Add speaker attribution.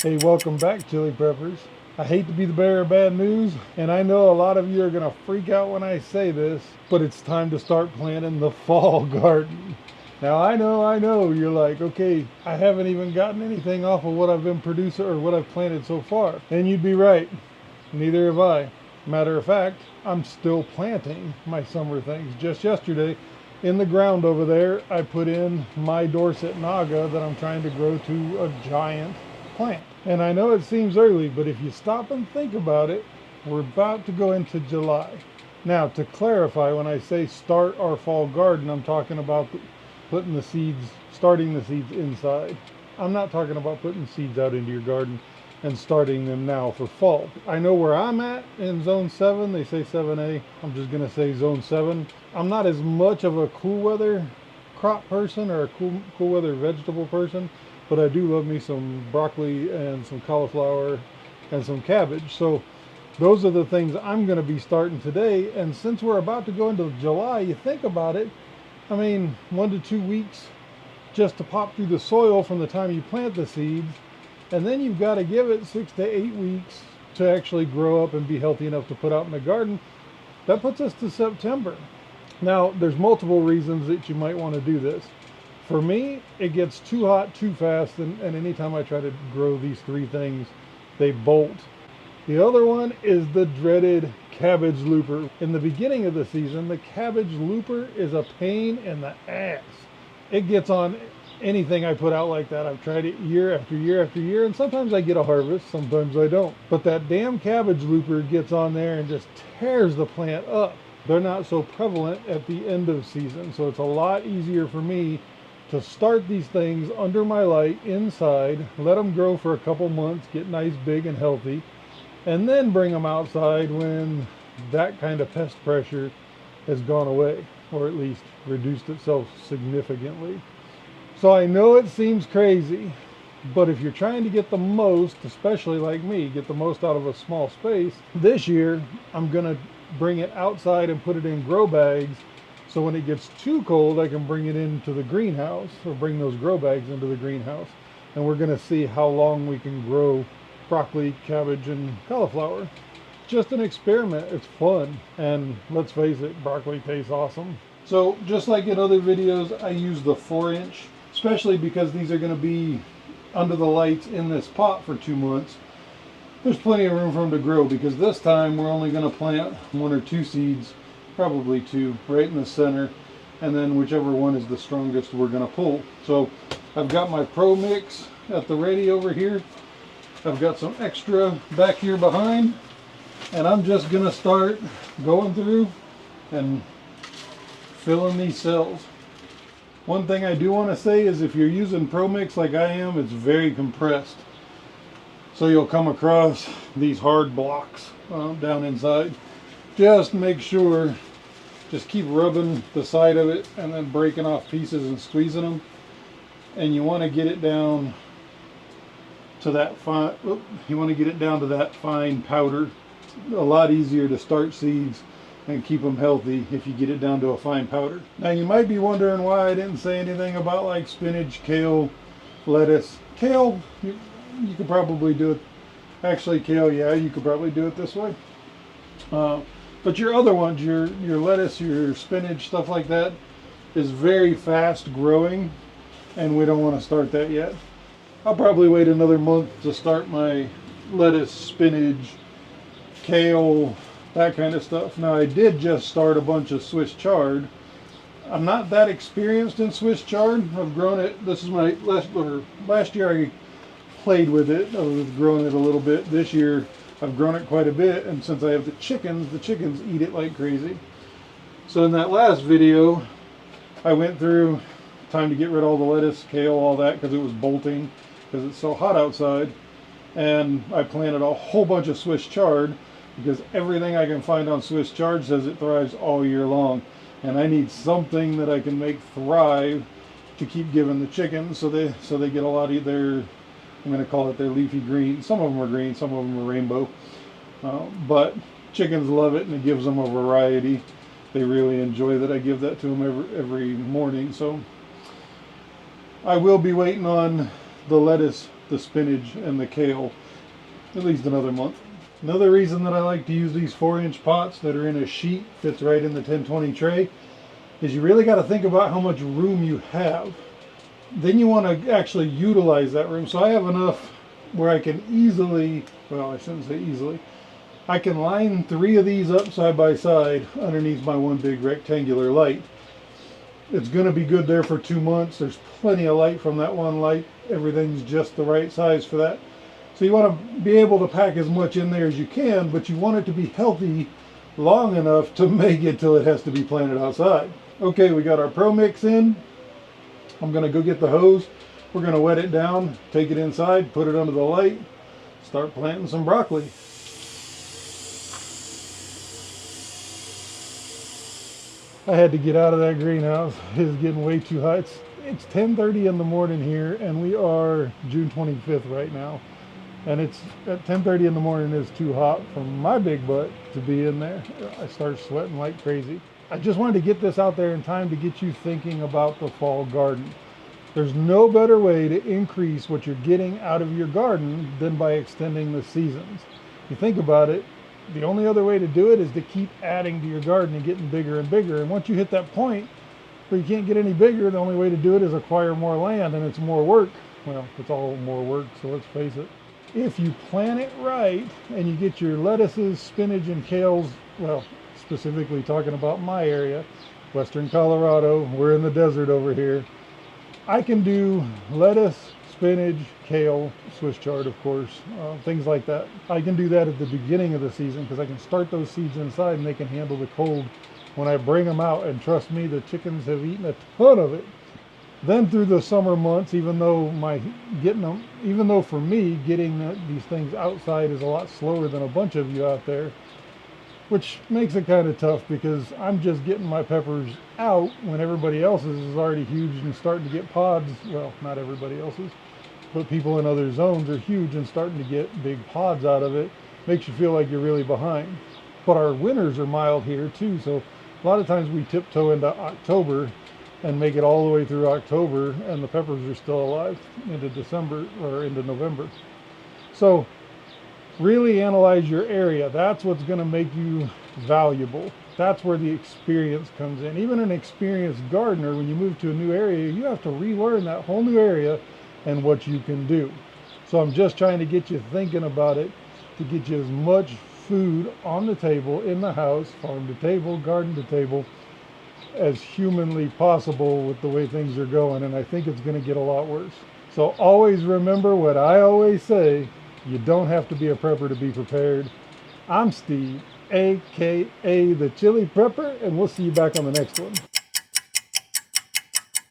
Speaker 1: Hey, welcome back, Chili Peppers. I hate to be the bearer of bad news, and I know a lot of you are going to freak out when I say this, but it's time to start planting the fall garden. Now, I know, you're like, okay, I haven't even gotten anything off of what I've been producing or what I've planted so far. And you'd be right, neither have I. Matter of fact, I'm still planting my summer things. Just yesterday, in the ground over there, I put in my Dorset Naga that I'm trying to grow to a giant plant. And I know it seems early, but if you stop and think about it, we're about to go into July. Now, to clarify, when I say start our fall garden, I'm talking about putting the seeds, starting the seeds inside. I'm not talking about putting seeds out into your garden and starting them now for fall. I know where I'm at in zone 7, they say 7A. I'm just going to say zone 7. I'm not as much of a cool weather crop person or a cool weather vegetable person, but I do love me some broccoli and some cauliflower and some cabbage. So those are the things I'm going to be starting today. And since we're about to go into July, you think about it, I mean, 1 to 2 weeks just to pop through the soil from the time you plant the seeds. And then you've got to give it 6 to 8 weeks to actually grow up and be healthy enough to put out in the garden. That puts us to September. Now, there's multiple reasons that you might want to do this. For me, it gets too hot too fast, and anytime I try to grow these three things, they bolt. The other one is the dreaded cabbage looper. In the beginning of the season, the cabbage looper is a pain in the ass. It gets on anything I put out like that. I've tried it year after year after year, and sometimes I get a harvest, sometimes I don't. But that damn cabbage looper gets on there and just tears the plant up. They're not so prevalent at the end of season, so it's a lot easier for me to start these things under my light inside, let them grow for a couple months, get nice, big, and healthy, and then bring them outside when that kind of pest pressure has gone away, or at least reduced itself significantly. So I know it seems crazy, but if you're trying to get the most, especially like me, get the most out of a small space, this year I'm going to bring it outside and put it in grow bags. So when it gets too cold, I can bring it into the greenhouse, or bring those grow bags into the greenhouse. And we're going to see how long we can grow broccoli, cabbage, and cauliflower. Just an experiment. It's fun. And let's face it, broccoli tastes awesome. So just like in other videos, I use the 4-inch, especially because these are going to be under the lights in this pot for 2 months. There's plenty of room for them to grow, because this time we're only going to plant 1 or 2 seeds, probably 2, right in the center, and then whichever one is the strongest we're going to pull. So I've got my Pro Mix at the ready over here. I've got some extra back here behind, and I'm just going to start going through and filling these cells. One thing I do want to say is if you're using Pro Mix like I am, it's very compressed. So you'll come across these hard blocks down inside. Just make sure, just keep rubbing the side of it and then breaking off pieces and squeezing them. And you want to get it down to that fine, fine powder. A lot easier to start seeds and keep them healthy if you get it down to a fine powder. Now you might be wondering why I didn't say anything about like spinach, kale, lettuce. Kale, you could probably do it. Actually, kale, yeah, you could probably do it this way. But your other ones, your lettuce, your spinach, stuff like that, is very fast growing, and we don't want to start that yet. I'll probably wait another month to start my lettuce, spinach, kale, that kind of stuff. Now I did just start a bunch of Swiss chard. I'm not that experienced in Swiss chard. I've grown it. This is my last year I played with it. I was growing it a little bit. This year I've grown it quite a bit, and since I have the chickens eat it like crazy. So in that last video, I went through, time to get rid of all the lettuce, kale, all that, because it was bolting, because it's so hot outside. And I planted a whole bunch of Swiss chard, because everything I can find on Swiss chard says it thrives all year long. And I need something that I can make thrive to keep giving the chickens, so they get a lot of their, I'm going to call it their leafy green. Some of them are green, some of them are rainbow. But chickens love it, and it gives them a variety. They really enjoy that I give that to them every morning. So I will be waiting on the lettuce the spinach and the kale at least another month. Another reason that I like to use these 4-inch pots that are in a sheet, fits right in the 1020 tray, is you really got to think about how much room you have. Then you want to actually utilize that room. So I have enough where I can easily, well, I shouldn't say easily, I can line 3 of these up side by side underneath my one big rectangular light. It's going to be good there for 2 months. There's plenty of light from that one light. Everything's just the right size for that. So you want to be able to pack as much in there as you can, but you want it to be healthy long enough to make it till it has to be planted outside. Okay, we got our Pro Mix in. I'm going to go get the hose. We're going to wet it down, take it inside, put it under the light, start planting some broccoli. I had to get out of that greenhouse. It's getting way too hot. It's 10:30 in the morning here, and we are June 25th right now. And it's at 10:30 in the morning is too hot for my big butt to be in there. I start sweating like crazy. I just wanted to get this out there in time to get you thinking about the fall garden. There's no better way to increase what you're getting out of your garden than by extending the seasons. If you think about it, the only other way to do it is to keep adding to your garden and getting bigger and bigger. And once you hit that point where you can't get any bigger, the only way to do it is acquire more land, and it's more work. Well, it's all more work, so let's face it. If you plant it right and you get your lettuces, spinach, and kales, well, specifically talking about my area, Western Colorado, we're in the desert over here. I can do lettuce, spinach, kale, Swiss chard, of course, things like that. I can do that at the beginning of the season because I can start those seeds inside and they can handle the cold when I bring them out. And trust me, the chickens have eaten a ton of it. Then through the summer months, even though for me getting these things outside is a lot slower than a bunch of you out there, which makes it kind of tough because I'm just getting my peppers out when everybody else's is already huge and starting to get pods. Well, not everybody else's, but people in other zones are huge and starting to get big pods out of it. Makes you feel like you're really behind. But our winters are mild here too, so a lot of times we tiptoe into October and make it all the way through October, and the peppers are still alive into December or into November. So really analyze your area. That's what's going to make you valuable. That's where the experience comes in. Even an experienced gardener, when you move to a new area, you have to relearn that whole new area and what you can do. So I'm just trying to get you thinking about it to get you as much food on the table, in the house, farm to table, garden to table, as humanly possible with the way things are going. And I think it's going to get a lot worse. So always remember what I always say: you don't have to be a prepper to be prepared. I'm Steve, aka the Chili Prepper, and we'll see you back on the next one.